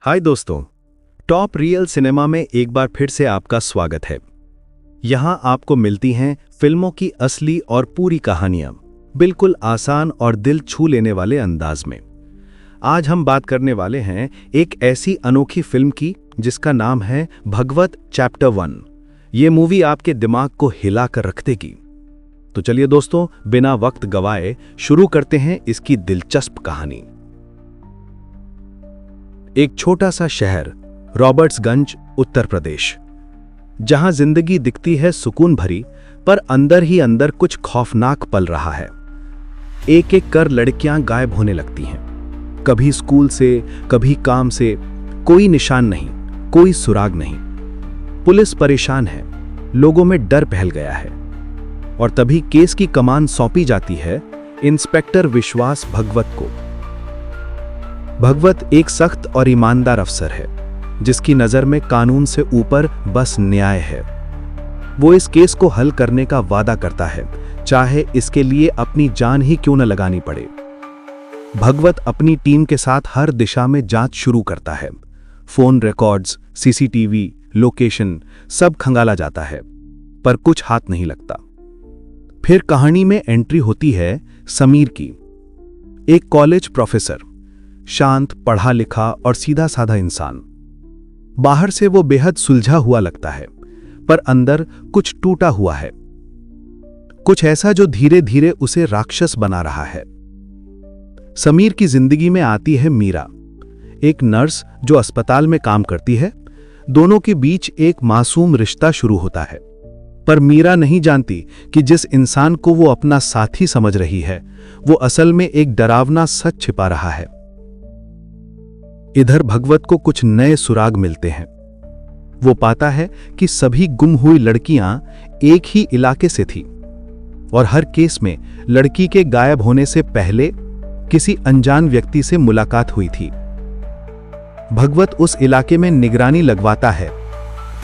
हाय दोस्तों, top real cinema में एक बार फिर से आपका स्वागत है। यहाँ आपको मिलती हैं फिल्मों की असली और पूरी कहानियाँ, बिल्कुल आसान और दिल छू लेने वाले अंदाज में। आज हम बात करने वाले हैं एक ऐसी अनोखी फिल्म की जिसका नाम है भगवत चैप्टर 1। ये मूवी आपके दिमाग को हिला कर रख देगी। तो चलिए दोस्तों, बिना वक्त गवाए शुरू करते हैं इसकी दिलचस्प कहानी। एक छोटा सा शहर, रॉबर्ट्सगंज, उत्तर प्रदेश, जहां जिंदगी दिखती है सुकून भरी, पर अंदर ही अंदर कुछ खौफनाक पल रहा है। एक एक कर लड़कियां गायब होने लगती हैं, कभी स्कूल से, कभी काम से, कोई निशान नहीं, कोई सुराग नहीं। पुलिस परेशान है, लोगों में डर फैल गया है। और तभी केस की कमान सौंपी जाती है इंस्पेक्टर विश्वास भगवत को। भगवत एक सख्त और ईमानदार अफसर है, जिसकी नजर में कानून से ऊपर बस न्याय है। वो इस केस को हल करने का वादा करता है, चाहे इसके लिए अपनी जान ही क्यों न लगानी पड़े। भगवत अपनी टीम के साथ हर दिशा में जांच शुरू करता है। फोन रिकॉर्ड्स, सीसीटीवी, लोकेशन, सब खंगाला जाता है, पर कुछ हाथ नहीं लगता। फिर कहानी में एंट्री होती है समीर की। एक कॉलेज प्रोफेसर, शांत, पढ़ा लिखा और सीधा साधा इंसान। बाहर से वो बेहद सुलझा हुआ लगता है, पर अंदर कुछ टूटा हुआ है, कुछ ऐसा जो धीरे धीरे उसे राक्षस बना रहा है। समीर की जिंदगी में आती है मीरा, एक नर्स जो अस्पताल में काम करती है। दोनों के बीच एक मासूम रिश्ता शुरू होता है, पर मीरा नहीं जानती कि जिस इंसान को वो अपना साथी समझ रही है, वो असल में एक डरावना सच छिपा रहा है। इधर भगवत को कुछ नए सुराग मिलते हैं। वो पाता है कि सभी गुम हुई लड़कियां एक ही इलाके से थी, और हर केस में लड़की के गायब होने से पहले किसी अनजान व्यक्ति से मुलाकात हुई थी। भगवत उस इलाके में निगरानी लगवाता है।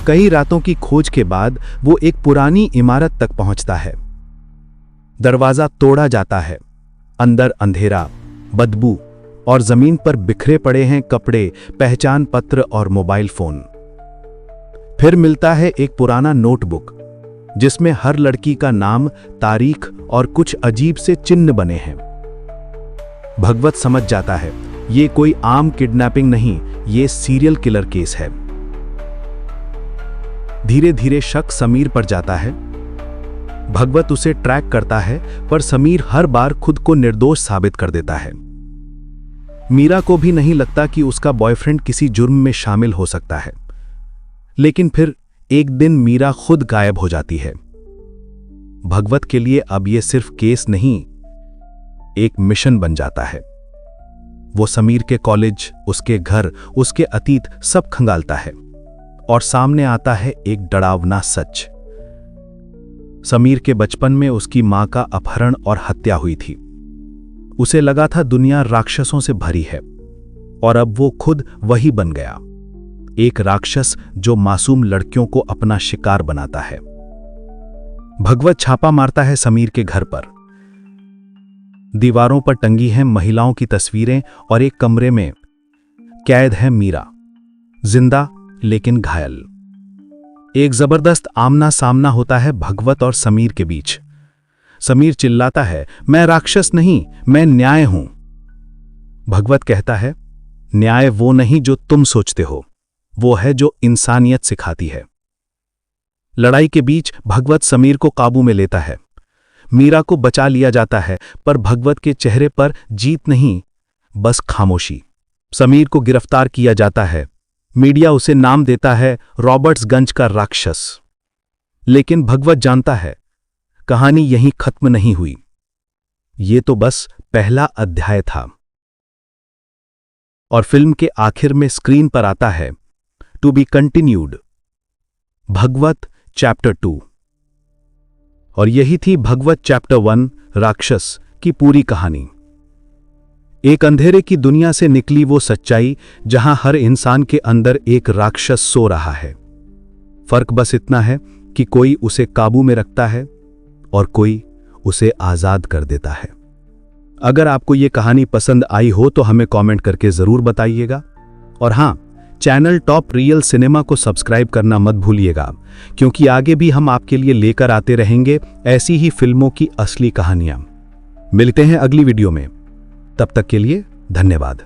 कई रातों की खोज के बाद वो एक पुरानी इमारत तक पहुंचता है। दरवाजा तोड़ा जाता है। अंदर अंधेरा, बदबू और जमीन पर बिखरे पड़े हैं कपड़े, पहचान पत्र और मोबाइल फोन। फिर मिलता है एक पुराना नोटबुक, जिसमें हर लड़की का नाम, तारीख और कुछ अजीब से चिन्ह बने हैं। भगवत समझ जाता है ये कोई आम किडनैपिंग नहीं, ये सीरियल किलर केस है। धीरे धीरे शक समीर पर जाता है। भगवत उसे ट्रैक करता है, पर समीर हर बार खुद को निर्दोष साबित कर देता है। मीरा को भी नहीं लगता कि उसका बॉयफ्रेंड किसी जुर्म में शामिल हो सकता है। लेकिन फिर एक दिन मीरा खुद गायब हो जाती है। भगवत के लिए अब यह सिर्फ केस नहीं, एक मिशन बन जाता है। वो समीर के कॉलेज, उसके घर, उसके अतीत सब खंगालता है, और सामने आता है एक डरावना सच। समीर के बचपन में उसकी मां का अपहरण और हत्या हुई थी। उसे लगा था दुनिया राक्षसों से भरी है, और अब वो खुद वही बन गया, एक राक्षस जो मासूम लड़कियों को अपना शिकार बनाता है। भगवत छापा मारता है समीर के घर पर। दीवारों पर टंगी हैं महिलाओं की तस्वीरें, और एक कमरे में कैद है मीरा, जिंदा लेकिन घायल। एक जबरदस्त आमना सामना होता है भगवत और समीर के बीच। समीर चिल्लाता है, मैं राक्षस नहीं, मैं न्याय हूं। भगवत कहता है, न्याय वो नहीं जो तुम सोचते हो, वो है जो इंसानियत सिखाती है। लड़ाई के बीच भगवत समीर को काबू में लेता है। मीरा को बचा लिया जाता है, पर भगवत के चेहरे पर जीत नहीं, बस खामोशी। समीर को गिरफ्तार किया जाता है। मीडिया उसे नाम देता है रॉबर्ट्सगंज का राक्षस। लेकिन भगवत जानता है कहानी यहीं खत्म नहीं हुई। ये तो बस पहला अध्याय था। और फिल्म के आखिर में स्क्रीन पर आता है to be continued, Bhagavat chapter 2। और यही थी भगवत चैप्टर 1 राक्षस की पूरी कहानी। एक अंधेरे की दुनिया से निकली वो सच्चाई, जहां हर इंसान के अंदर एक राक्षस सो रहा है। फर्क बस इतना है कि कोई उसे काबू में रखता है और कोई उसे आजाद कर देता है। अगर आपको ये कहानी पसंद आई हो तो हमें कमेंट करके जरूर बताइएगा। और हां, चैनल टॉप रियल सिनेमा को सब्सक्राइब करना मत भूलिएगा, क्योंकि आगे भी हम आपके लिए लेकर आते रहेंगे ऐसी ही फिल्मों की असली कहानियां। मिलते हैं अगली वीडियो में, तब तक के लिए धन्यवाद।